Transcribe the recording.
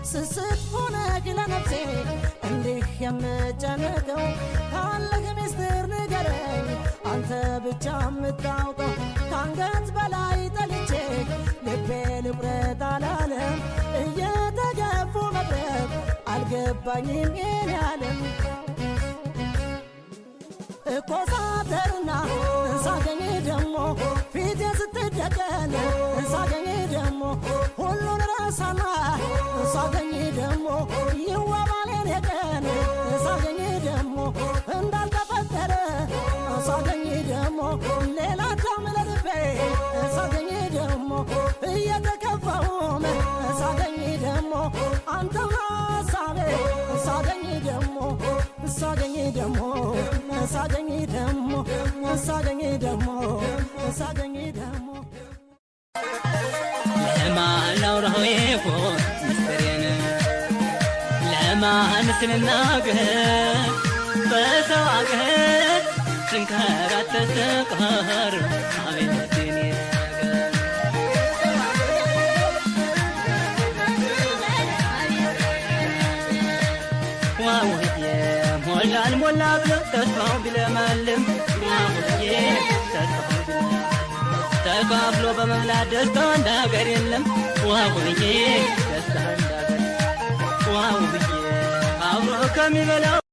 ስስት ሆነ ለነፍሴ እንዲህ የምጨነቀው ካለህ ሚስጥር ንገረኝ አንተ ብቻ የምታውቀው ካንገት በላይ ጠልቼ ልቤ ልቁረጥ አላለም እየተገፉ መቅረብ አልገባኝም የኔ ዓለም ኮሳተርና ሳገኝ ደሞ ፊቴ ስትደቀን ሳገኝ ደሞ ሁሉን ረሳና ሳገኝ ደሞ ይዋባሌን የቀን ሳገኝ ደሞ እንዳልተፈጠረ ሳገኝ ደሞ ሌላ ታምለልቤ ሳገኝ ደሞ እየተከፋውም ሳገኝ ደሞ አንተው ሀሳቤ ሳገኝ ደሞ ሳገኝ ደሞ ሳገኝ ደሞ ሳገኝ ደሞ ሳገኝ ደሞ ለማን አውራው ይሆን ምስጢሬን ለማን ስንናገር በሰው አገር ስንከራተት ቀር አቤት የኔ ዋውዬ ሞላል ሞላ ብሎ ተስፋው ቢለመልም ዋውዬ ተካፍሎ በመብላት ደስታ እንዳገር የለም ዋውዬ ደስታ እንዳገር ዋውዬ አብሮ ከሚበላው